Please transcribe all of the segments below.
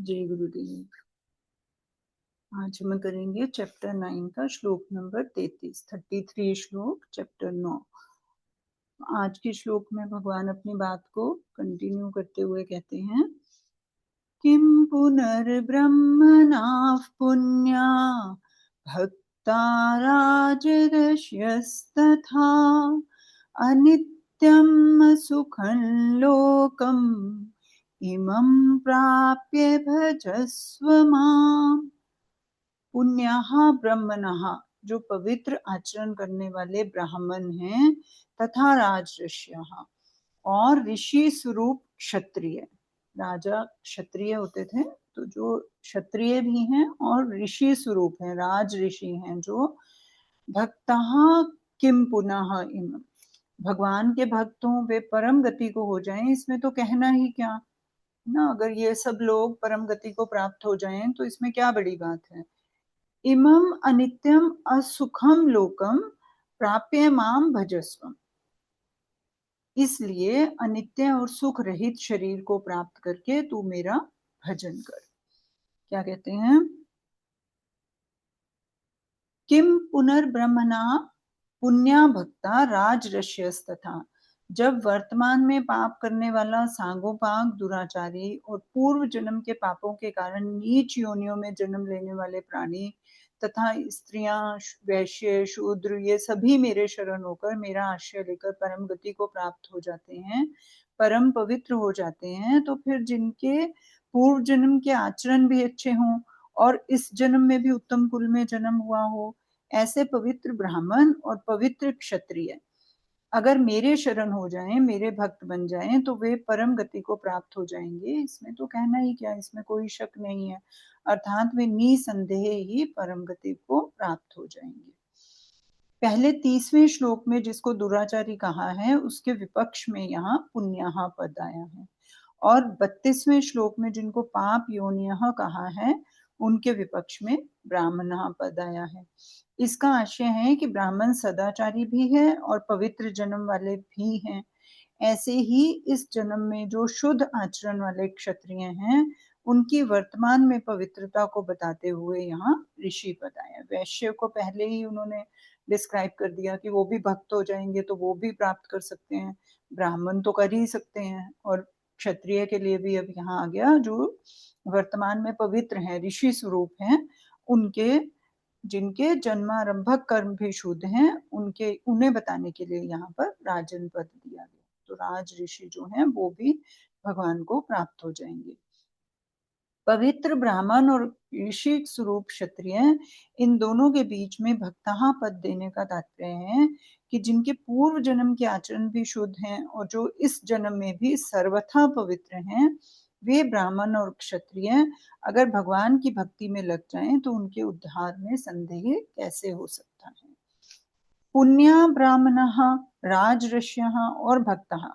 जय गुरुदेव। आज हम करेंगे चैप्टर 9 का श्लोक नंबर 33 श्लोक चैप्टर 9। आज के श्लोक में भगवान अपनी बात को कंटिन्यू करते हुए कहते हैं, किम पुनर्ब्रह्मणाः पुण्या भक्ता राजर्षयस्तथा अनित्यं सुखं लोकम् इमं प्राप्य भजस्व माम्। पुण्यः ब्रह्मणः, जो पवित्र आचरण करने वाले ब्राह्मण हैं, तथा राजर्षयः, और ऋषि स्वरूप क्षत्रिय। राजा क्षत्रिय होते थे, तो जो क्षत्रिय भी हैं और ऋषि स्वरूप हैं, राज ऋषि हैं, जो भक्तः किम पुनः इम, भगवान के भक्तों वे परम गति को हो जाएं, इसमें तो कहना ही क्या ना। अगर ये सब लोग परम गति को प्राप्त हो जाएं तो इसमें क्या बड़ी बात है। इमं अनित्यम असुखम लोकम प्राप्य माम भजस्व, इसलिए अनित्य और सुख रहित शरीर को प्राप्त करके तू मेरा भजन कर। क्या कहते हैं, किम पुनर्ब्रह्मणा पुण्या भक्ता राजर्षयस्तथा, जब वर्तमान में पाप करने वाला सांगोपांग दुराचारी और पूर्व जन्म के पापों के कारण नीच योनियों में जन्म लेने वाले प्राणी तथा स्त्रियां, वैश्य, शूद्र, ये सभी मेरे शरण होकर मेरा आश्रय लेकर परम गति को प्राप्त हो जाते हैं, परम पवित्र हो जाते हैं, तो फिर जिनके पूर्व जन्म के आचरण भी अच्छे हों और इस जन्म में भी उत्तम कुल में जन्म हुआ हो, ऐसे पवित्र ब्राह्मण और पवित्र क्षत्रिय अगर मेरे शरण हो जाएं, मेरे भक्त बन जाएं, तो वे परम गति को प्राप्त हो जाएंगे। इसमें तो कहना ही क्या, इसमें कोई शक नहीं है। अर्थात वे निसंदेह ही परम गति को प्राप्त हो जाएंगे। पहले 30वें श्लोक में जिसको दुराचारी कहा है, उसके विपक्ष में यहाँ पुण्यः पद आया है, और 32वें श्लोक में जिनको पाप योनियः कहा है, उनके विपक्ष में ब्राह्मणः पद आया है। इसका आशय है कि ब्राह्मण सदाचारी भी है और पवित्र जन्म वाले भी हैं। ऐसे ही इस जन्म में जो शुद्ध आचरण वाले क्षत्रिय हैं, उनकी वर्तमान में पवित्रता को बताते हुए यहाँ ऋषि पद आया। वैश्य को पहले ही उन्होंने डिस्क्राइब कर दिया कि वो भी भक्त हो जाएंगे तो वो भी प्राप्त कर सकते हैं, ब्राह्मण तो कर ही सकते हैं, और क्षत्रिय के लिए भी अब यहाँ आ गया जो वर्तमान में पवित्र हैं, ऋषि स्वरूप हैं, उनके जिनके जन्मारंभक कर्म भी शुद्ध हैं, उनके उन्हें बताने के लिए यहाँ पर राजन पद दिया गया। तो राज ऋषि जो हैं वो भी भगवान को प्राप्त हो जाएंगे। पवित्र ब्राह्मण और ऋषि स्वरूप क्षत्रिय, इन दोनों के बीच में भक्तः पद देने का तात्पर्य है कि जिनके पूर्व जन्म के आचरण भी शुद्ध हैं और जो इस जन्म में भी सर्वथा पवित्र हैं, वे ब्राह्मण और क्षत्रिय अगर भगवान की भक्ति में लग जाएं तो उनके उद्धार में संदेह कैसे हो सकता है। पुण्य ब्राह्मणः, राजर्षयः और भक्तः,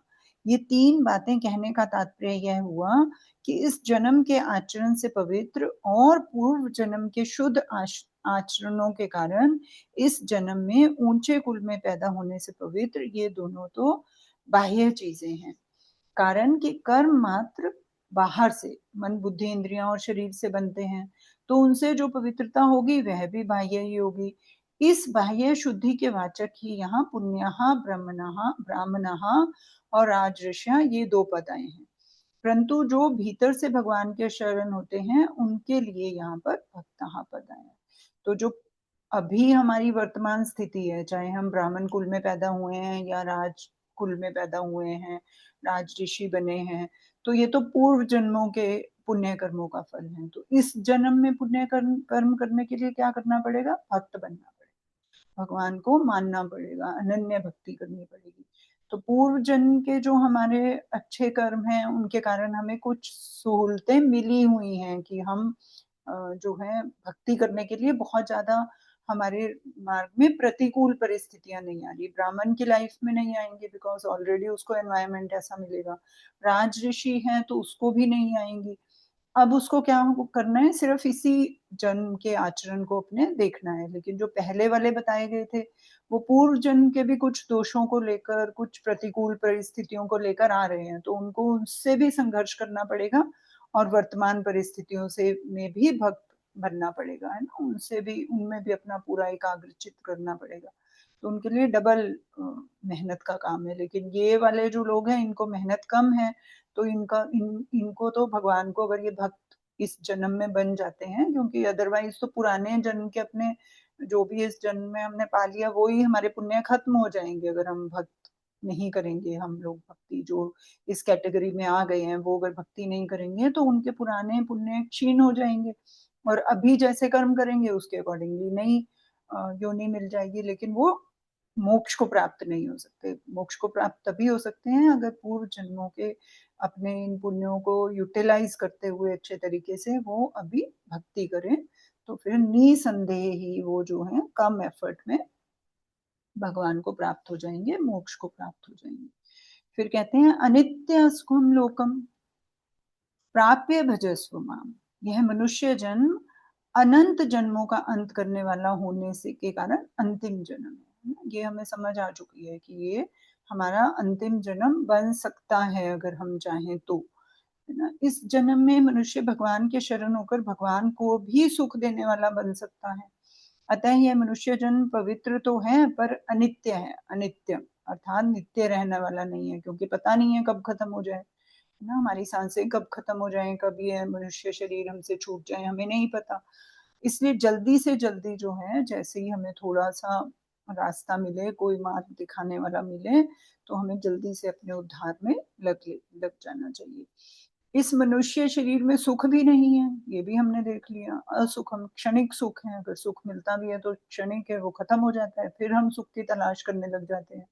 ये तीन बातें कहने का तात्पर्य यह हुआ कि इस जन्म के आचरण से पवित्र और पूर्व जन्म के शुद्ध आचरणों के कारण इस जन्म में ऊंचे कुल में पैदा होने से पवित्र, ये दोनों तो बाह्य चीजें हैं। कारण कि कर्म मात्र बाहर से मन, बुद्धि, इंद्रियां और शरीर से बनते हैं, तो उनसे जो पवित्रता होगी वह भी बाह्य ही होगी। इस बाह्य शुद्धि के वाचक ही यहाँ पुण्यः ब्राह्मणः और राजर्षयः, ये दो पद आए हैं। परंतु जो भीतर से भगवान के शरण होते हैं, उनके लिए यहाँ पर भक्तः पद आया। तो जो अभी हमारी वर्तमान स्थिति है, चाहे हम ब्राह्मण कुल में पैदा हुए हैं या राज कुल में पैदा हुए हैं, राज ऋषि बने हैं, तो ये तो पूर्व जन्मों के पुण्य कर्मों का फल है। तो इस जन्म में पुण्य कर्म करने के लिए क्या करना पड़ेगा, भक्त बनना पड़ेगा, भगवान को मानना पड़ेगा, अनन्य भक्ति करनी पड़ेगी। तो पूर्व जन्म के जो हमारे अच्छे कर्म हैं, उनके कारण हमें कुछ सहूलतें मिली हुई हैं कि हम जो है भक्ति करने के लिए बहुत ज्यादा हमारे मार्ग में प्रतिकूल परिस्थितियां नहीं आ रही। ब्राह्मण की लाइफ में नहीं आएंगी बिकॉज ऑलरेडी उसको एनवायरनमेंट ऐसा मिलेगा। राज ऋषि है तो उसको भी नहीं आएंगी। अब उसको क्या करना है, सिर्फ इसी जन्म के आचरण को अपने देखना है। लेकिन जो पहले वाले बताए गए थे, वो पूर्व जन्म के भी कुछ दोषों को लेकर, कुछ प्रतिकूल परिस्थितियों को लेकर आ रहे हैं, तो उनको उससे भी संघर्ष करना पड़ेगा और वर्तमान परिस्थितियों से में भी भक्त बनना पड़ेगा, है ना, उनसे भी, उनमें भी अपना पूरा एकाग्रचित करना पड़ेगा। तो उनके लिए डबल मेहनत का काम है। लेकिन ये वाले जो लोग हैं, इनको मेहनत कम है, तो इनको तो भगवान को, अगर ये भक्त इस जन्म में बन जाते हैं, क्योंकि अदरवाइज तो पुराने जन्म के अपने जो भी इस जन्म में हमने पा लिया, वो ही हमारे पुण्य खत्म हो जाएंगे अगर हम भक्त नहीं करेंगे। हम लोग भक्ति जो इस कैटेगरी में आ गए हैं, वो अगर भक्ति नहीं करेंगे तो उनके पुराने पुण्य क्षीण हो जाएंगे, और अभी जैसे कर्म करेंगे उसके अकॉर्डिंगली नई योनि मिल जाएगी। लेकिन वो मोक्ष को प्राप्त नहीं हो सकते। मोक्ष को प्राप्त तभी हो सकते हैं अगर पूर्व जन्मों के अपने इन पुण्यों को यूटिलाइज करते हुए अच्छे तरीके से वो अभी भक्ति करें, तो फिर निसंदेह ही वो जो है कम एफर्ट में भगवान को प्राप्त हो जाएंगे, मोक्ष को प्राप्त हो जाएंगे। फिर कहते हैं अनित्य सुखम लोकम प्राप्य भजस्व माम। यह मनुष्य जन्म अनंत जन्मों का अंत करने वाला होने से के कारण अंतिम जन्म है। ये हमें समझ आ चुकी है कि ये हमारा अंतिम जन्म बन सकता है अगर हम चाहें तो, है ना। इस जन्म में मनुष्य भगवान के शरण होकर भगवान को भी सुख देने वाला बन सकता है। अतः यह मनुष्य जन्म पवित्र तो है पर अनित्य है। अनित्य अर्थात नित्य रहने वाला नहीं है, क्योंकि पता नहीं है कब खत्म हो जाए, ना, हमारी सांसें कब खत्म हो जाएं, कब ये मनुष्य शरीर हमसे छूट जाए, हमें नहीं पता। इसलिए जल्दी से जल्दी जो है, जैसे ही हमें थोड़ा सा रास्ता मिले, कोई मार्ग दिखाने वाला मिले, तो हमें जल्दी से अपने उद्धार में लग जाना चाहिए। इस मनुष्य शरीर में सुख भी नहीं है, ये भी हमने देख लिया। असुख, हम क्षणिक सुख है, अगर सुख मिलता भी है तो क्षणिक है, वो खत्म हो जाता है, फिर हम सुख की तलाश करने लग जाते हैं,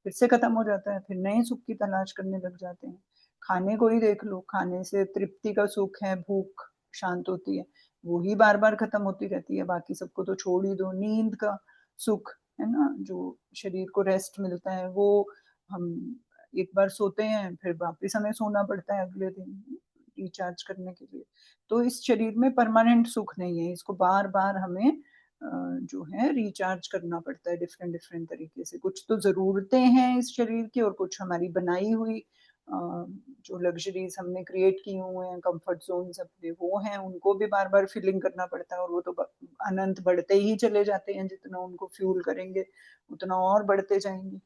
फिर से खत्म हो जाता है, फिर नए सुख की तलाश करने लग जाते हैं। खाने को ही देख लो, खाने से तृप्ति का सुख है, भूख शांत होती है, वो ही बार बार खत्म होती रहती है, बाकी सबको तो छोड़ ही दो। नींद का सुख है ना, जो शरीर को रेस्ट मिलता है, वो हम एक बार सोते हैं फिर वापस हमें सोना पड़ता है अगले दिन रिचार्ज करने के लिए। तो इस शरीर में परमानेंट सुख नहीं है, इसको बार बार हमें जो है रिचार्ज करना पड़ता है डिफरेंट डिफरेंट तरीके से। कुछ तो जरूरतें हैं इस शरीर की, और कुछ हमारी बनाई हुई जो लग्जरीज हमने क्रिएट की हुए हैं, कंफर्ट जोन अपने, वो हैं, उनको भी बार बार फिलिंग करना पड़ता है, और वो तो अनंत बढ़ते ही चले जाते हैं, जितना उनको फ्यूल करेंगे उतना और बढ़ते जाएंगे।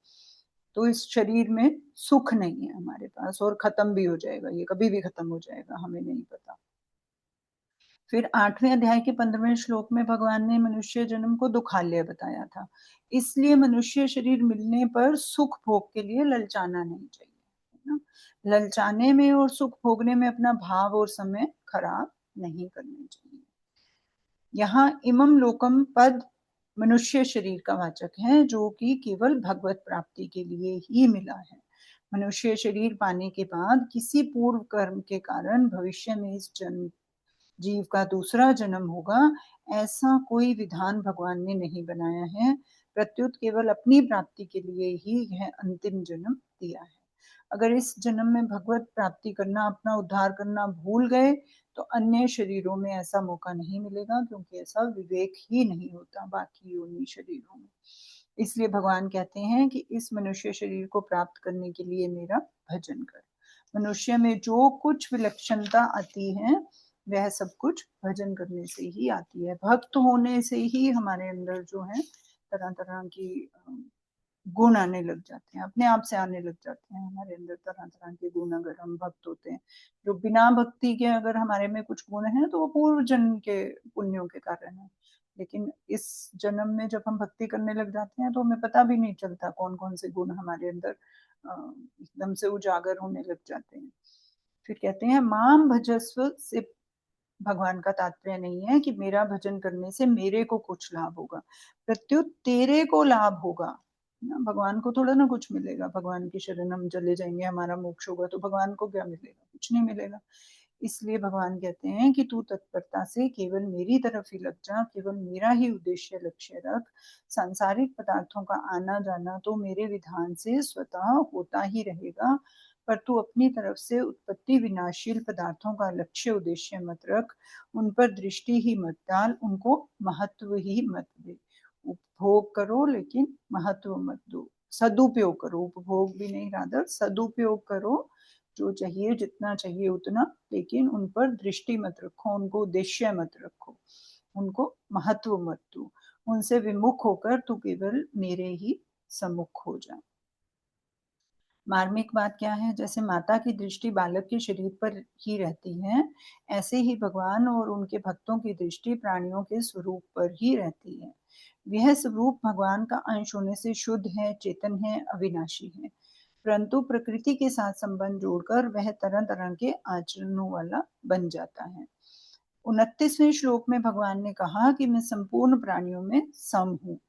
तो इस शरीर में सुख नहीं है हमारे पास, और खत्म भी हो जाएगा, ये कभी भी खत्म हो जाएगा, हमें नहीं पता। फिर 8वें अध्याय के 15वें श्लोक में भगवान ने मनुष्य जन्म को दुखालय बताया था। इसलिए मनुष्य शरीर मिलने पर सुख भोग के लिए ललचाना नहीं चाहिए, है ना। ललचाने में और सुख भोगने में अपना भाव और समय खराब नहीं करना चाहिए। यहाँ इमम लोकम पद मनुष्य शरीर का वाचक है, जो कि केवल भगवत प्राप्ति के लिए ही मिला है। मनुष्य शरीर पाने के बाद किसी पूर्व कर्म के कारण भविष्य में इस जन्म जीव का दूसरा जन्म होगा, ऐसा कोई विधान भगवान ने नहीं बनाया है। प्रत्युत केवल अपनी प्राप्ति के लिए ही यह अंतिम जन्म दिया है। अगर इस जन्म में भगवत प्राप्ति करना, अपना उद्धार करना भूल गए, तो अन्य शरीरों में ऐसा मौका नहीं मिलेगा, क्योंकि ऐसा विवेक ही नहीं होता बाकी योनि शरीरों में। इसलिए भगवान कहते हैं कि इस मनुष्य शरीर को प्राप्त करने के लिए मेरा भजन कर। मनुष्य में जो कुछ विलक्षणता आती है, वह सब कुछ भजन करने से ही आती है। भक्त होने से ही हमारे अंदर जो है तरह तरह की गुण आने लग जाते हैं, अपने आप से आने लग जाते हैं हमारे अंदर तरह तरह के गुण, अगर हम भक्त होते हैं। जो बिना भक्ति के अगर हमारे में कुछ गुण है, तो वो पूर्व जन्म के पुण्यों के कारण है। लेकिन इस जन्म में जब हम भक्ति करने लग जाते हैं, तो हमें पता भी नहीं चलता कौन कौन से गुण हमारे अंदर एकदम से उजागर होने लग जाते हैं। फिर कहते हैं माम भजस्व से भगवान का तात्पर्य नहीं है कि मेरा भजन करने से मेरे को कुछ लाभ होगा, प्रत्युत तेरे को लाभ होगा ना। भगवान को थोड़ा ना कुछ मिलेगा, भगवान की शरण हम चले जाएंगे हमारा मोक्ष होगा, तो भगवान को क्या मिलेगा, कुछ नहीं मिलेगा। इसलिए भगवान कहते हैं कि तू तत्परता से केवल मेरी तरफ ही लग जा, केवल मेरा ही उद्देश्य लक्ष्य रख। सांसारिक पदार्थों का आना जाना तो मेरे विधान से स्वतः होता ही रहेगा, पर तू अपनी तरफ से उत्पत्ति विनाशील पदार्थों का लक्ष्य उद्देश्य मत रख, उन पर दृष्टि ही मत डाल, उनको महत्व ही मत दे। उपभोग करो लेकिन महत्व मत दो, सदुपयोग करो, उपभोग भी नहीं, रादर सदुपयोग करो जो चाहिए जितना चाहिए उतना, लेकिन उन पर दृष्टि मत रखो, उनको उद्देश्य मत रखो, उनको महत्व मत दो। उनसे विमुख होकर तू केवल मेरे ही सम्मुख हो जा। मार्मिक बात क्या है? जैसे माता की दृष्टि बालक के शरीर पर ही रहती है, ऐसे ही भगवान और उनके भक्तों की दृष्टि प्राणियों के स्वरूप पर ही रहती है। वह स्वरूप भगवान का अंश होने से शुद्ध है, चेतन है, अविनाशी है। परंतु प्रकृति के साथ संबंध जोड़कर वह तरह-तरह के आचरणों वाला बन जाता है। 29वें श्लोक में भगवान ने कहा कि मैं संपूर्ण प्राणियों में सम हूँ।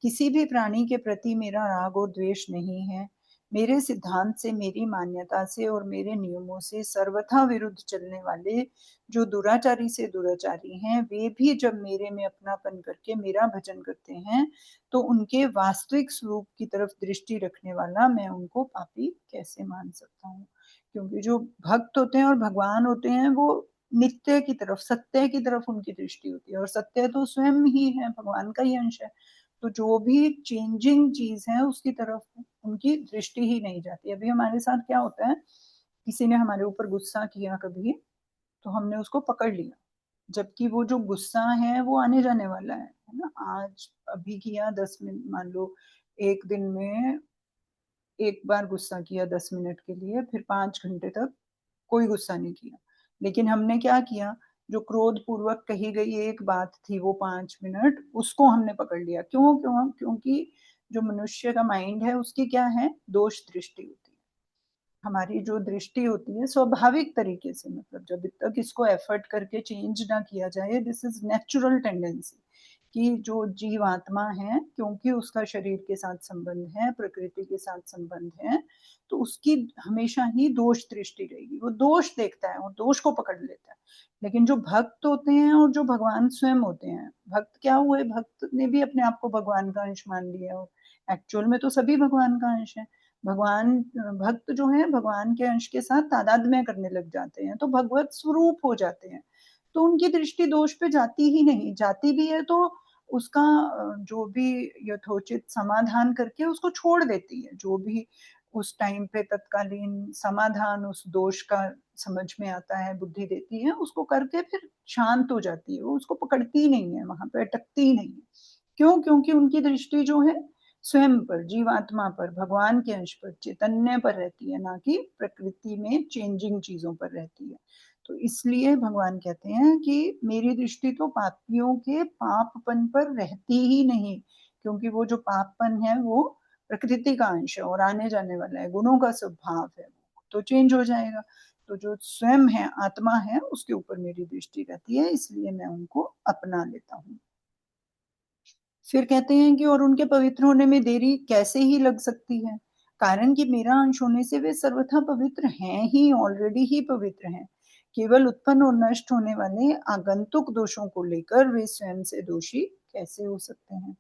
किसी भी प्राणी के प्रति मेरा राग और द्वेष नहीं है। मेरे सिद्धांत से, मेरी मान्यता से और मेरे नियमों से सर्वथा विरुद्ध चलने वाले जो दुराचारी से दुराचारी हैं, वे भी जब मेरे में अपनापन करके मेरा भजन करते हैं, तो उनके वास्तविक स्वरूप की तरफ दृष्टि रखने वाला मैं उनको पापी कैसे मान सकता हूँ? क्योंकि जो भक्त होते हैं और भगवान होते हैं, वो नित्य की तरफ, सत्य की तरफ उनकी दृष्टि होती है और सत्य तो स्वयं ही है, भगवान का ही अंश है। तो जो भी चेंजिंग चीज़ है उसकी तरफ उनकी दृष्टि ही नहीं जाती। अभी हमारे साथ क्या होता है, किसी ने हमारे ऊपर गुस्सा किया कभी, तो हमने उसको पकड़ लिया। जबकि वो जो गुस्सा है वो आने-जाने वाला है ना? आज अभी किया 10 मिनट मान लो 1 दिन में 1 बार गुस्सा किया 10 मिनट के लिए, फिर 5 घंटे तक कोई गुस्सा नहीं किया। लेकिन हमने क्या किया, जो क्रोधपूर्वक कही गई एक बात थी वो 5 मिनट, उसको हमने पकड़ लिया। क्योंकि जो मनुष्य का माइंड है उसकी क्या है, दोष दृष्टि होती है। हमारी जो दृष्टि होती है स्वाभाविक तरीके से, मतलब जब तक इसको एफर्ट करके चेंज ना किया जाए, दिस इज नेचुरल टेंडेंसी कि जो जीवात्मा है, क्योंकि उसका शरीर के साथ संबंध है, प्रकृति के साथ संबंध है, तो उसकी हमेशा ही दोष दृष्टि रहेगी। वो दोष देखता है और दोष को पकड़ लेता है। लेकिन जो भक्त होते हैं और जो भगवान स्वयं होते हैं, भक्त क्या हुए, भक्त ने भी अपने आप को भगवान का अंश मान लिया और एक्चुअल में तो सभी भगवान का अंश है। भगवान भक्त जो है भगवान के अंश के साथ तादात्म्य करने लग जाते हैं, तो भगवत स्वरूप हो जाते हैं। तो उनकी दृष्टि दोष पे जाती ही नहीं, जाती भी है तो उसका जो भी यथोचित समाधान करके उसको छोड़ देती है। जो भी उस टाइम पे तत्कालीन समाधान उस दोष का समझ में आता है, बुद्धि देती है, उसको करके फिर शांत हो जाती है। वो उसको पकड़ती ही नहीं है, वहाँ पे अटकती ही नहीं है। क्यों? क्योंकि उनकी दृष्टि जो है स्वयं पर, जीवात्मा पर, भगवान के अंश पर, चैतन्य पर रहती है, ना कि प्रकृति में चेंजिंग चीज़ों पर रहती है। तो इसलिए भगवान कहते हैं कि मेरी दृष्टि तो पापियों के पापपन पर रहती ही नहीं, क्योंकि वो जो पापपन है वो प्रकृति का अंश है और आने-जाने वाला है, गुणों का स्वभाव है, तो चेंज हो जाएगा। तो जो स्वयं है, आत्मा है, उसके ऊपर मेरी दृष्टि रहती है, इसलिए मैं उनको अपना लेता हूँ। फिर कहते हैं कि और उनके पवित्र होने में देरी कैसे ही लग सकती है? कारण कि मेरा अंश होने से वे सर्वथा पवित्र हैं ही, ऑलरेडी ही पवित्र हैं। केवल उत्पन्न और नष्ट होने वाले आगंतुक दोषों को लेकर वे स्वयं से दोषी कैसे हो सकते हैं?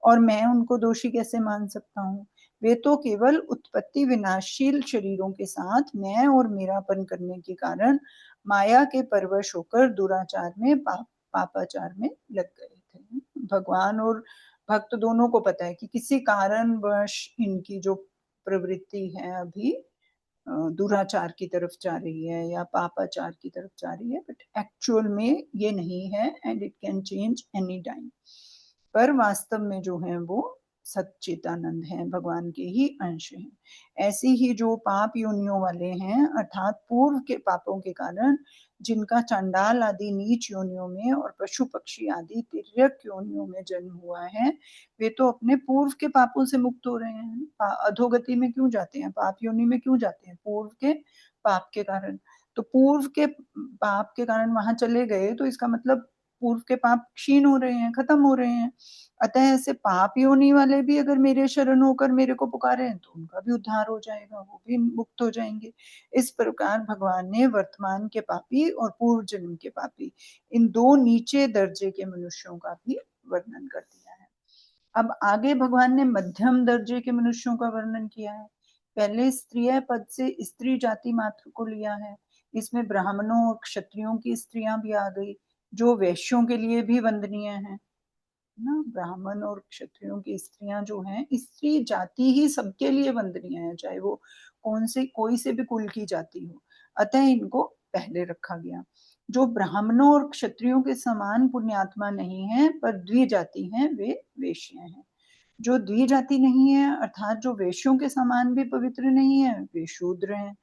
और मैं उनको दोषी कैसे मान सकता हूँ? वे तो केवल उत्पत्ति विनाशशील शरीरों के साथ मैं और मेरापन करने के कारण माया के परवश होकर दुराचार में पापाचार में लग गए थे। भगवान और भक्त दोनों को पता है कि किसी कारणवश इनकी जो प्रवृत्ति है अभी दुराचार की तरफ जा रही है या पापाचार की तरफ जा रही है, बट एक्चुअल में ये नहीं है and it can change any time. पर वास्तव में जो है वो सच्चिदानंद हैं, भगवान के ही अंश हैं। ऐसे ही जो पाप योनियों वाले हैं, अर्थात पूर्व के पापों के कारण जिनका चंडाल आदि नीच योनियों में और पशु पक्षी आदि तिर्यक योनियों में जन्म हुआ है, वे तो अपने पूर्व के पापों से मुक्त हो रहे हैं। अधोगति में क्यों जाते हैं, पाप योनि में क्यों जाते हैं? पूर्व के पाप के कारण। तो पूर्व के पाप के कारण वहां चले गए, तो इसका मतलब पूर्व के पाप क्षीण हो रहे हैं, खत्म हो रहे हैं। अतः ऐसे पाप योनि वाले भी अगर मेरे शरण होकर मेरे को पुकारे तो उनका भी उद्धार हो जाएगा, वो भी मुक्त हो जाएंगे। इस प्रकार भगवान ने वर्तमान के पापी और पूर्व जन्म के पापी, इन दो नीचे दर्जे के मनुष्यों का भी वर्णन कर दिया है। अब आगे भगवान ने मध्यम दर्जे के मनुष्यों का वर्णन किया है। पहले स्त्रीय पद से स्त्री जाति मात्र को लिया है। इसमें ब्राह्मणों और क्षत्रियों की स्त्रियां भी आ गई, जो वैश्यों के लिए भी वंदनीय हैं। ना ब्राह्मण और क्षत्रियों की स्त्रियां जो हैं, स्त्री जाति ही सबके लिए वंदनीय है, चाहे वो कोई से भी कुल की जाति हो, अतः इनको पहले रखा गया। जो ब्राह्मणों और क्षत्रियों के समान पुण्यात्मा नहीं है पर द्विजाति हैं, वे वेश्य हैं। जो द्विजाति नहीं है अर्थात जो वेश्यों के समान भी पवित्र नहीं है, वे शूद्र हैं।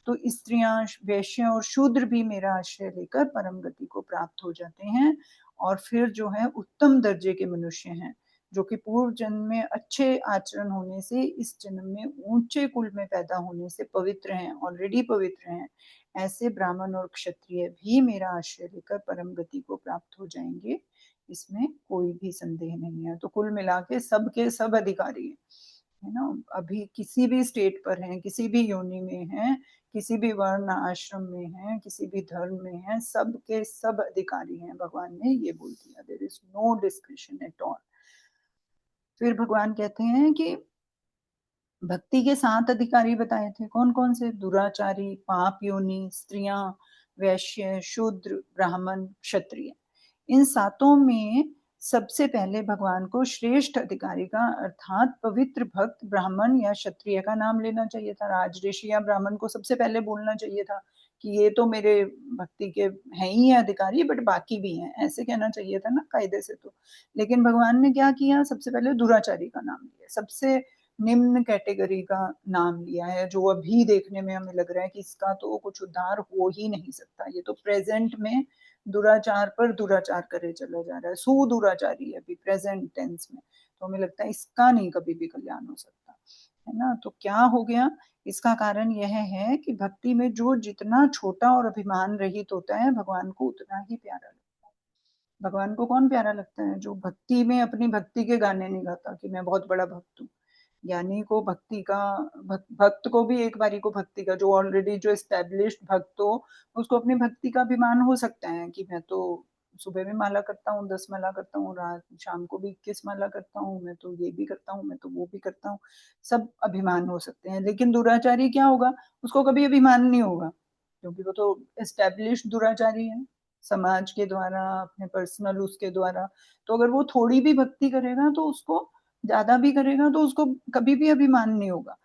तो स्त्रियां, वैश्य और शूद्र भी मेरा आश्रय लेकर परम गति को प्राप्त हो जाते हैं और फिर जो है उत्तम दर्जे के मनुष्य हैं, जो कि पूर्व जन्म में अच्छे आचरण होने से इस जन्म में ऊंचे कुल में पैदा होने से पवित्र हैं, ऑलरेडी पवित्र हैं। ऐसे ब्राह्मण और क्षत्रिय भी मेरा आश्रय लेकर परम गति को प्राप्त हो जाएंगे, इसमें कोई भी संदेह नहीं है। तो कुल मिला के सब के सब अधिकारी है ना, अभी किसी भी स्टेट पर हैं, किसी भी योनि में हैं, किसी भी वर्ण आश्रम में हैं, किसी भी धर्म में हैं, सब के सब अधिकारी हैं। भगवान ने ये बोल दिया, there is no discretion at all. फिर भगवान कहते हैं कि भक्ति के 7 अधिकारी बताए थे, कौन कौन से? दुराचारी, पाप योनि, स्त्रियां, वैश्य, शूद्र, ब्राह्मण, क्षत्रिय। इन सातों में सबसे पहले भगवान को श्रेष्ठ अधिकारी का अर्थात पवित्र भक्त ब्राह्मण या क्षत्रिय का नाम लेना चाहिए था। राजऋषि या ब्राह्मण को सबसे पहले बोलना चाहिए था कि ये तो मेरे भक्ति के हैं ही है अधिकारी, बट बाकी भी हैं, ऐसे कहना चाहिए था ना कायदे से। तो लेकिन भगवान ने क्या किया, सबसे पहले दुराचारी का नाम लिया, सबसे निम्न कैटेगरी का नाम लिया है, जो अभी देखने में हमें लग रहा है कि इसका तो कुछ उद्धार हो ही नहीं सकता। ये तो प्रेजेंट में दुराचार पर दुराचार करे चला जा रहा है, सुदुराचारी है अभी प्रेजेंट टेंस में। तो हमें लगता है इसका नहीं कभी भी कल्याण हो सकता है ना। तो क्या हो गया, इसका कारण यह है कि भक्ति में जो जितना छोटा और अभिमान रहित होता है, भगवान को उतना ही प्यारा लगता है। भगवान को कौन प्यारा लगता है? जो भक्ति में अपनी भक्ति के गाने नहीं गाता कि मैं बहुत बड़ा भक्त हूँ। ज्ञानी को भक्ति का, भक्त को भी एक बारी को भक्ति का, जो ऑलरेडी जो एस्टेब्लिश्ड भक्त हो, उसको अपनी भक्ति का अभिमान हो सकता है कि मैं तो सुबह में माला करता हूँ, 10 माला करता हूँ, रात शाम को भी 21 माला करता हूँ, मैं तो ये भी करता हूँ, मैं तो वो भी करता हूँ। सब अभिमान हो सकते हैं, लेकिन दुराचारी क्या होगा, उसको कभी अभिमान नहीं होगा, क्योंकि वो तो एस्टेब्लिश्ड दुराचारी है समाज के द्वारा, अपने पर्सनल उसके द्वारा। तो अगर वो थोड़ी भी भक्ति करेगा तो उसको, ज्यादा भी करेगा तो उसको कभी भी अभिमान नहीं होगा।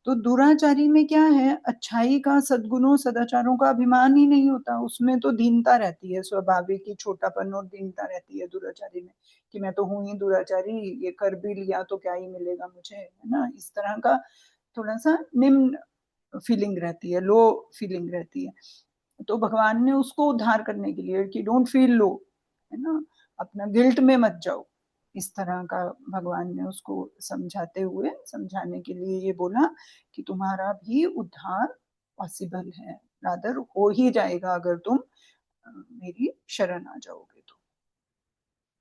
तो दुराचारी में क्या है, अच्छाई का, सद्गुणों सदाचारों का अभिमान ही नहीं होता, उसमें तो दीनता रहती है, स्वाभाविक ही छोटापन और दीनता रहती है दुराचारी में, कि मैं तो हूं ही दुराचारी, ये कर भी लिया तो क्या ही मिलेगा मुझे, है ना। इस तरह का थोड़ा सा निम्न फीलिंग रहती है, लो फीलिंग रहती है। तो भगवान ने उसको उद्धार करने के लिए कि डोंट फील लो, है ना, अपना गिल्ट में मत जाओ, इस तरह का भगवान ने उसको समझाते हुए, समझाने के लिए ये बोला कि तुम्हारा भी उद्धार पॉसिबल है, रादर हो ही जाएगा अगर तुम मेरी शरण आ जाओगे तो।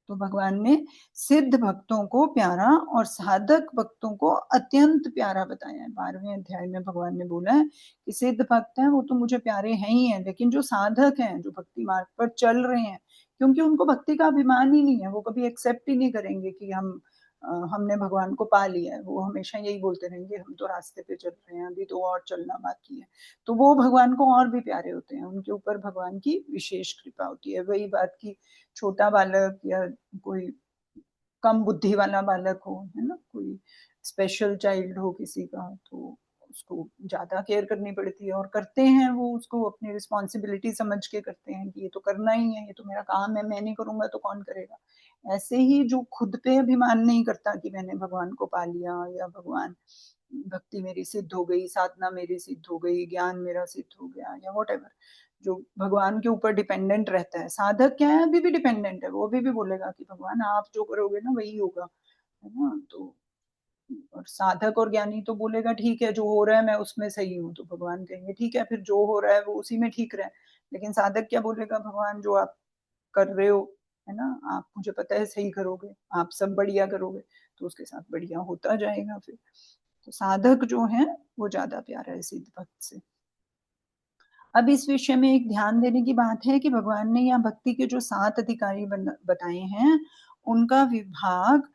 तो भगवान ने सिद्ध भक्तों को प्यारा और साधक भक्तों को अत्यंत प्यारा बताया है। 12वें अध्याय में भगवान ने बोला है कि सिद्ध भक्त हैं वो तो मुझे प्यारे हैं ही हैं, लेकिन जो साधक हैं, जो भक्ति मार्ग पर चल रहे हैं, क्योंकि उनको भक्ति का अभिमान ही नहीं है, वो कभी एक्सेप्ट ही नहीं करेंगे कि हमने भगवान को पा लिया है। वो हमेशा यही बोलते रहेंगे हम तो रास्ते पे चल रहे हैं, अभी तो और चलना बाकी है। तो वो भगवान को और भी प्यारे होते हैं, उनके ऊपर भगवान की विशेष कृपा होती है। वही बात की छोटा बालक या कोई कम बुद्धि वाला बालक हो, है ना, कोई स्पेशल चाइल्ड हो किसी का, तो उसको ज्यादा केयर करनी पड़ती है, और करते हैं वो उसको अपनी रिस्पॉन्सिबिलिटी समझ के करते हैं कि ये तो करना ही है, ये तो मेरा काम है, मैं नहीं करूंगा तो कौन करेगा। ऐसे ही जो खुद पे अभिमान नहीं करता कि मैंने भगवान को पा लिया, या भगवान भक्ति मेरी सिद्ध हो गई, साधना मेरी सिद्ध हो गई, ज्ञान मेरा सिद्ध हो गया, या वॉट एवर, जो भगवान के ऊपर डिपेंडेंट रहता है। साधक क्या है, अभी भी डिपेंडेंट है, वो अभी भी बोलेगा कि भगवान आप जो करोगे ना वही होगा, है ना। तो और साधक और ज्ञानी तो बोलेगा ठीक है जो हो रहा है मैं उसमें सही हूँ, तो भगवान कहेंगे ठीक है फिर जो हो रहा है वो उसी में ठीक रहे। लेकिन साधक क्या बोलेगा, भगवान जो आप कर रहे हो, है ना, आप मुझे पता है सही करोगे, आप सब बढ़िया करोगे, तो उसके साथ बढ़िया होता जाएगा फिर। तो साधक जो है वो ज्यादा प्यारा है सिद्ध भक्त से। अब इस विषय में एक ध्यान देने की बात है कि भगवान ने यहाँ भक्ति के जो 7 अधिकारी बताए हैं, उनका विभाग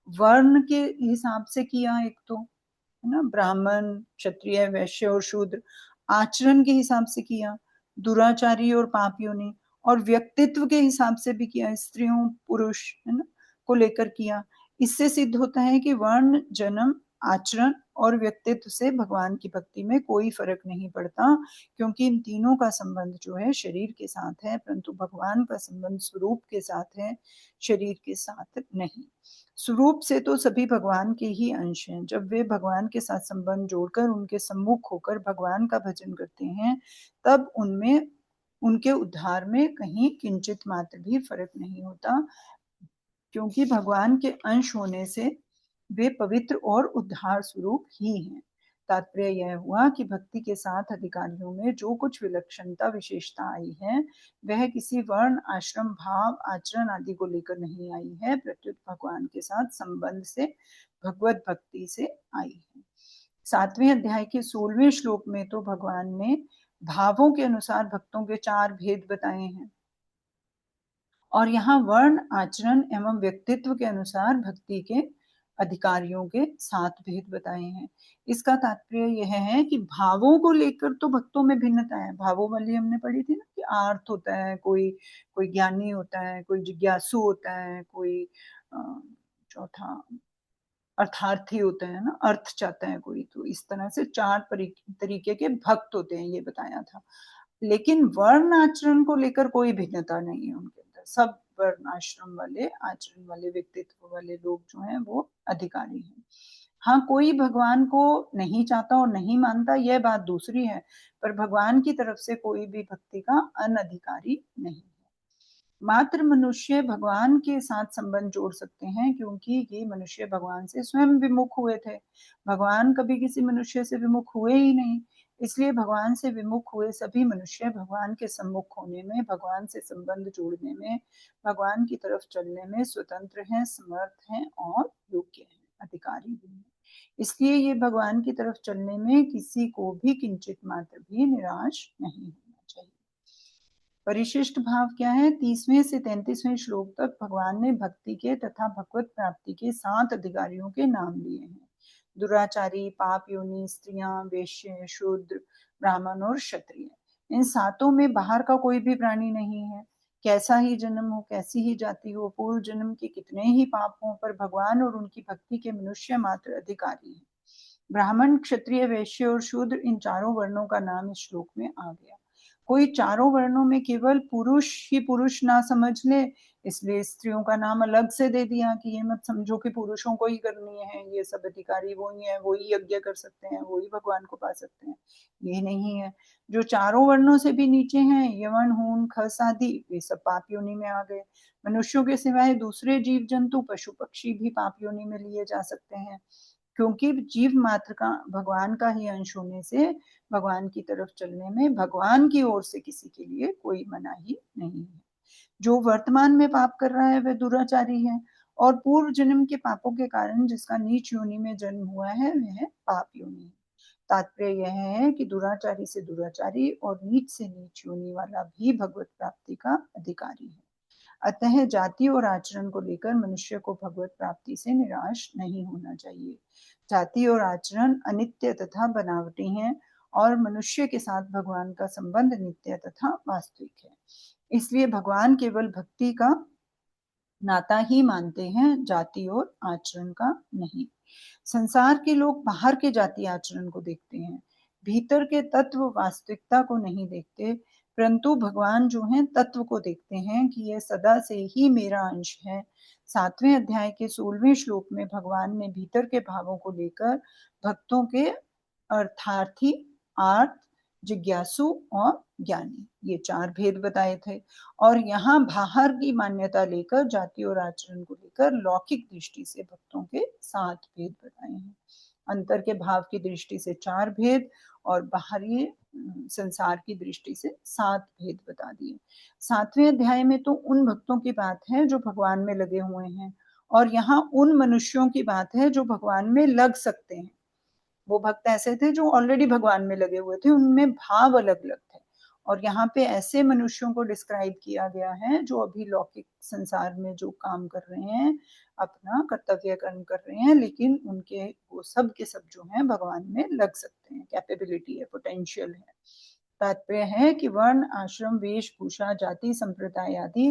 वर्ण के हिसाब से किया, एक तो है ना, ब्राह्मण, क्षत्रिय, वैश्य और शूद्र, आचरण के हिसाब से किया, दुराचारी और पापियों ने, और व्यक्तित्व के हिसाब से भी किया, स्त्रियों पुरुष, है ना। को लेकर किया। इससे सिद्ध होता है कि वर्ण, जन्म, आचरण और व्यक्तित्व से भगवान की भक्ति में कोई फ़र्क नहीं पड़ता, क्योंकि इन तीनों का संबंध जो है शरीर के साथ है, परंतु भगवान का संबंध स्वरूप के साथ है, शरीर के साथ नहीं। स्वरूप से तो सभी भगवान के ही अंश हैं। जब वे भगवान के साथ संबंध जोड़कर उनके सम्मुख होकर भगवान का भजन करते हैं, तब उनमें उनके उद्धार में कहीं किंचित मात्र भी फ़र्क नहीं होता, क्योंकि भगवान के अंश होने से वे पवित्र और उद्धार स्वरूप ही हैं। तात्पर्य यह हुआ कि भक्ति के साथ अधिकारियों में जो कुछ विलक्षणता विशेषता आई है, वह किसी वर्ण, आश्रम, भाव, आचरण आदि को लेकर नहीं आई है, प्रत्युत भगवान के साथ संबंध से, भगवत भक्ति से आई है। 7वें अध्याय के 16वें श्लोक में तो भगवान ने भावों के अनुसार भक्तों के 4 भेद बताए हैं, और यहाँ वर्ण, आचरण एवं व्यक्तित्व के अनुसार भक्ति के अधिकारियों के 7 भेद बताए हैं। इसका तात्पर्य यह है कि भावों को लेकर तो भक्तों में भिन्नता है। भावों वाली हमने पढ़ी थी ना, कि आर्त होता है, कोई कोई ज्ञानी होता है, कोई जिज्ञासु होता है, कोई चौथा अर्थार्थी होते हैं ना, अर्थ चाहता है कोई, तो इस तरह से 4 तरीके के भक्त होते हैं, ये बताया था। लेकिन वर्ण आचरण को लेकर कोई भिन्नता नहीं है उनके अंदर। सब वर्ण आश्रम वाले, आचरण वाले, व्यक्तित्व वाले लोग जो हैं वो अधिकारी हैं। हाँ, कोई भगवान को नहीं चाहता और नहीं मानता, यह बात दूसरी है, पर भगवान की तरफ से कोई भी भक्ति का अनधिकारी नहीं है। मात्र मनुष्य भगवान के साथ संबंध जोड़ सकते हैं, क्योंकि ये मनुष्य भगवान से स्वयं विमुख हुए थे। भगवान कभी किसी मनुष्य से विमुख हुए ही नहीं, इसलिए भगवान से विमुख हुए सभी मनुष्य भगवान के सम्मुख होने में, भगवान से संबंध जोड़ने में, भगवान की तरफ चलने में स्वतंत्र हैं, समर्थ हैं और योग्य हैं, अधिकारी भी हैं। इसलिए ये भगवान की तरफ चलने में किसी को भी किंचित मात्र भी निराश नहीं होना चाहिए। परिशिष्ट भाव क्या है? 30वें से 33वें श्लोक तक भगवान ने भक्ति के तथा भगवत प्राप्ति के 7 अधिकारियों के नाम लिए हैं। दुराचारी, पाप योनि, स्त्रियां, वेश्य, शूद्र, ब्राह्मण और क्षत्रिय। इन सातों में बाहर का कोई भी प्राणी नहीं है। कैसा ही जन्म हो, कैसी ही जाति हो, पूर्व जन्म के कितने ही पाप हों, पर भगवान और उनकी भक्ति के मनुष्य मात्र अधिकारी हैं। ब्राह्मण, क्षत्रिय, वैश्य और शूद्र, इन चारों वर्णों का नाम इस श्लोक में आ गया। कोई चारों वर्णों में केवल पुरुष ही पुरुष ना समझ ले, इसलिए स्त्रियों का नाम अलग से दे दिया, कि ये मत समझो कि पुरुषों को ही करनी है, ये सब अधिकारी वो ही है, वो ही यज्ञ कर सकते हैं, वो ही भगवान को पा सकते हैं। ये नहीं है। जो चारों वर्णों से भी नीचे हैं, यवन, हून, खस आदि, वे सब पाप योनि में आ गए। मनुष्यों के सिवाय दूसरे जीव जंतु, पशु पक्षी भी पाप योनि में लिए जा सकते हैं, क्योंकि जीव मात्र का भगवान का ही अंश होने से भगवान की तरफ चलने में भगवान की ओर से किसी के लिए कोई मनाही नहीं है। जो वर्तमान में पाप कर रहा है वह दुराचारी है, और पूर्व जन्म के पापों के कारण जिसका नीच योनि में जन्म हुआ है वह पाप योनि है। तात्पर्य यह है कि दुराचारी से दुराचारी और नीच से नीच योनि वाला भी भगवत प्राप्ति का अधिकारी है। अतः जाति और आचरण को लेकर मनुष्य को भगवत प्राप्ति से निराश नहीं होना चाहिए। जाति और आचरण अनित्य तथा बनावटी हैं, और मनुष्य के साथ भगवान का संबंध नित्य तथा वास्तविक है। इसलिए भगवान केवल भक्ति का नाता ही मानते हैं, जाति और आचरण का नहीं। संसार के लोग बाहर के जाति आचरण को देखते हैं, भीतर के तत्व वास्तविकता को नहीं देखते, परंतु भगवान जो हैं तत्व को देखते हैं कि यह सदा से ही मेरा अंश है। 7वें अध्याय के 16वें श्लोक में भगवान ने भीतर के भावों को लेकर भक्तों के अर्थार्थी, आर्त, जिज्ञासु और ज्ञानी, ये 4 भेद बताए थे। और यहाँ बाहर की मान्यता लेकर, जाति और आचरण को लेकर लौकिक दृष्टि से भक्तों के 7 भेद बताए हैं। अंतर के भाव की दृष्टि से 4 भेद, और बाहरी संसार की दृष्टि से 7 भेद बता दिए। 7वें अध्याय में तो उन भक्तों की बात है जो भगवान में लगे हुए हैं, और यहाँ उन मनुष्यों की बात है जो भगवान में लग सकते हैं। वो भक्त ऐसे थे जो ऑलरेडी भगवान में लगे हुए थे, उनमें भाव अलग-अलग थे। और यहाँ पे ऐसे मनुष्यों को डिस्क्राइब किया गया है जो अभी लौकिक संसार में जो काम कर रहे हैं, अपना कर्तव्य कर्म कर रहे हैं, लेकिन उनके वो सब के सब जो हैं भगवान में लग सकते हैं, कैपेबिलिटी है, पोटेंशियल है। तात्पर्य है कि वर्ण, आश्रम, वेशभूषा, जाति, संप्रदाय आदि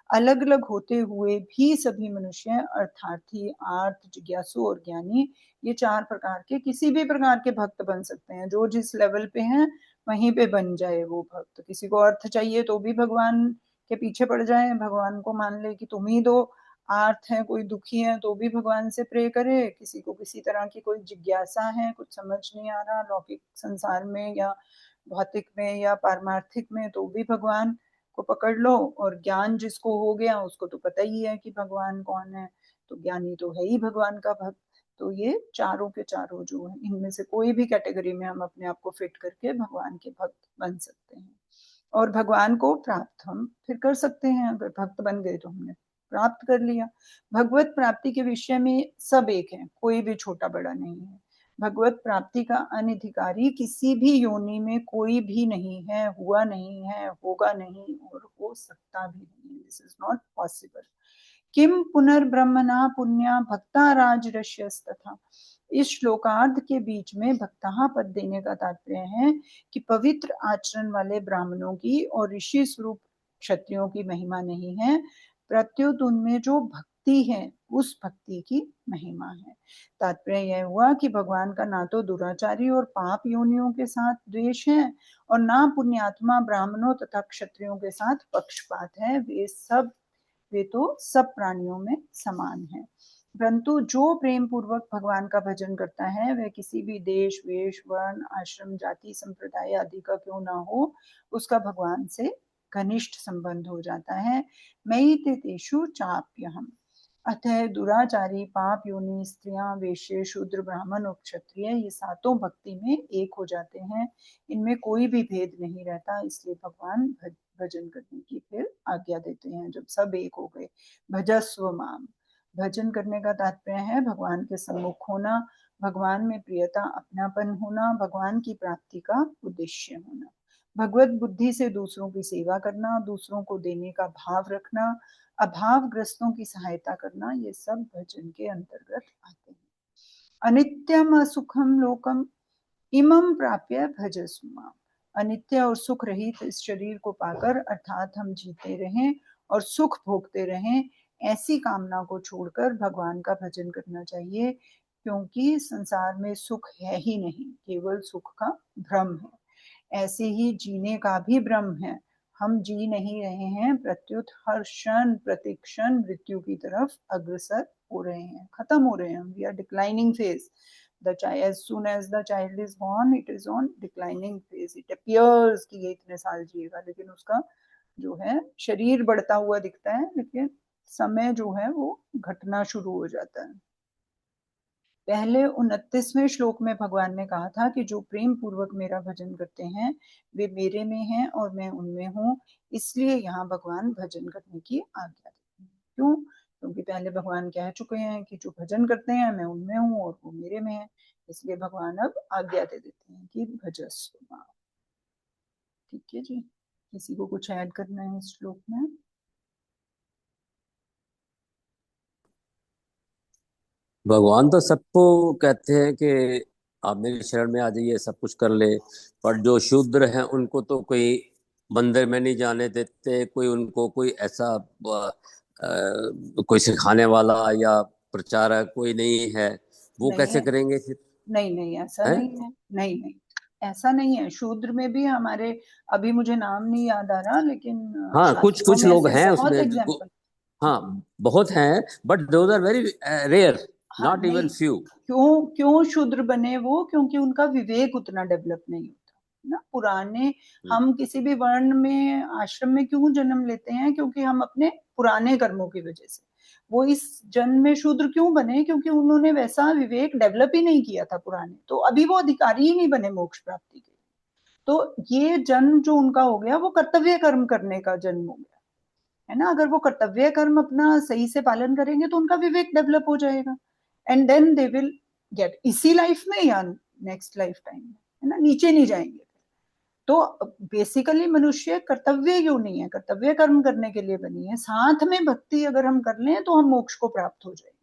अलग अलग होते हुए भी सभी मनुष्य अर्थार्थी, आर्त, जिज्ञासु और ज्ञानी, ये 4 प्रकार के किसी भी प्रकार के भक्त बन सकते हैं। जो जिस लेवल पे हैं वहीं पे बन जाए वो भक्त। किसी को अर्थ चाहिए तो भी भगवान के पीछे पड़ जाए, भगवान को मान ले कि तुम ही दो। आर्त है, कोई दुखी है तो भी भगवान से प्रे करे। किसी को किसी तरह की कोई जिज्ञासा है, कुछ समझ नहीं आ रहा लौकिक संसार में या भौतिक में या पारमार्थिक में, तो भी भगवान को पकड़ लो। और ज्ञान जिसको हो गया उसको तो पता ही है कि भगवान कौन है, तो ज्ञानी तो है ही भगवान का भक्त। तो ये चारों के चारों जो है, इनमें से कोई भी कैटेगरी में हम अपने आप को फिट करके भगवान के भक्त बन सकते हैं। और भगवान को प्राप्त हम फिर कर सकते हैं। अगर भक्त बन गए तो हमने प्राप्त कर लिया। भगवत प्राप्ति के विषय में सब एक है, कोई भी छोटा बड़ा नहीं है। भगवत प्राप्ति का अनधिकारी किसी भी योनि में कोई भी नहीं है, हुआ नहीं है, होगा नहीं और हो सकता भी नहीं। This is not possible. किम पुनर्ब्रह्मणा पुण्या भक्ता राजर्षयस्तथा। इस श्लोकार्ध के बीच में भक्ता पद देने का तात्पर्य है कि पवित्र आचरण वाले ब्राह्मणों की और ऋषि स्वरूप क्षत्रियों की महिमा नहीं है, प्रत्युत उनमें जो भक्ति है उस भक्ति की महिमा है। तात्पर्य यह हुआ कि भगवान का ना तो दुराचारी और पाप योनियों के साथ द्वेष है और ना पुण्यात्मा ब्राह्मणों तथा क्षत्रियों के साथ पक्षपात है। वे तो सब प्राणियों में समान है। परंतु जो प्रेम पूर्वक भगवान का भजन करता है वह किसी भी देश, वेश, वर्ण, आश्रम, जाति, संप्रदाय आदि का क्यों ना हो, उसका भगवान से घनिष्ठ संबंध हो जाता है। मयि ते तेषु चाप्यहम्। अतः दुराचारी, पाप योनि, स्त्रियां, वेश्य, शूद्र, ब्राह्मण और क्षत्रिय ये सातों भक्ति में एक हो जाते हैं। इनमें कोई भी भेद नहीं रहता, इसलिए भगवान भजन करने की फिर आज्ञा देते हैं जब सब एक हो गए। भजस्व माम। भजन करने का तात्पर्य है भगवान के सम्मुख होना, भगवान में प्रियता, अपनापन होना, भगवान की प्राप्ति का उद्देश्य होना। भगवत बुद्धि से दूसरों की सेवा करना, दूसरों को देने का भाव रखना, अभावग्रस्तों की सहायता करना, ये सब भजन के अंतर्गत आते हैं। अनित्यम असुखम लोकम इमं प्राप्य भजस्व माम। अनित्य और सुख रहित इस शरीर को पाकर अर्थात हम जीते रहें और सुख भोगते रहें, ऐसी कामना को छोड़कर भगवान का भजन करना चाहिए, क्योंकि संसार में सुख है ही नहीं, केवल सुख का भ्रम है। ऐसे ही जीने का भी भ्रम है। हम जी नहीं रहे हैं, प्रत्युत हर क्षण प्रतिक्षण मृत्यु की तरफ अग्रसर हो रहे हैं, खत्म हो रहे हैं। We are declining phase. as soon as the child is born, it is on declining phase. It appears कि ये इतने साल जिएगा, लेकिन उसका जो है शरीर बढ़ता हुआ दिखता है, लेकिन समय जो है वो घटना शुरू हो जाता है। पहले 29वें श्लोक में भगवान ने कहा था कि जो प्रेम पूर्वक मेरा भजन करते हैं वे मेरे में हैं और मैं उनमें हूँ, इसलिए यहाँ भगवान भजन करने की आज्ञा देते हैं। क्यों? क्योंकि पहले भगवान कह चुके हैं कि जो भजन करते हैं मैं उनमें हूँ और वो मेरे में है, इसलिए भगवान अब आज्ञा दे देते हैं कि भजस्व माम। ठीक है जी, किसी को कुछ ऐड करना है इस श्लोक में? भगवान तो सबको कहते हैं कि आप मेरी शरण में आ जाइए, सब कुछ कर ले। पर जो शूद्र हैं उनको तो कोई मंदिर में नहीं जाने देते, कोई उनको कोई ऐसा कोई सिखाने वाला या प्रचारक कोई नहीं है, वो नहीं कैसे है, करेंगे फिर? नहीं नहीं ऐसा हैं? नहीं है, नहीं नहीं ऐसा नहीं है। शूद्र में भी हमारे, अभी मुझे नाम नहीं याद आ रहा, लेकिन हाँ, कुछ शास्त्रों कुछ में लोग ऐसे हैं बहुत उसमें एग्जाम्पल। हाँ, बहुत हैं, but those are very rare, हाँ नॉट इवन नहीं, फ्यू। क्यों क्यों शूद्र बने वो? क्योंकि उनका विवेक उतना डेवलप नहीं होता ना। पुराने, हम किसी भी वर्ण में, आश्रम में क्यों जन्म लेते हैं? क्योंकि हम अपने पुराने कर्मों की वजह से वो इस जन्म में शूद्र क्यों बने? क्योंकि उन्होंने वैसा विवेक डेवलप ही नहीं किया था पुराने, तो अभी वो अधिकारी ही नहीं बने मोक्ष प्राप्ति के। तो ये जन्म जो उनका हो गया वो कर्तव्य कर्म करने का जन्म हो गया है ना। अगर वो कर्तव्य कर्म अपना सही से पालन करेंगे तो उनका विवेक डेवलप हो जाएगा, and then they will get, इसी लाइफ में या नेक्स्ट लाइफ टाइम में, है ना, नीचे नहीं जाएंगे। तो बेसिकली मनुष्य कर्तव्य क्यों नहीं है, कर्तव्य कर्म करने के लिए बनी है। साथ में भक्ति अगर हम कर लें तो हम मोक्ष को प्राप्त हो जाएंगे।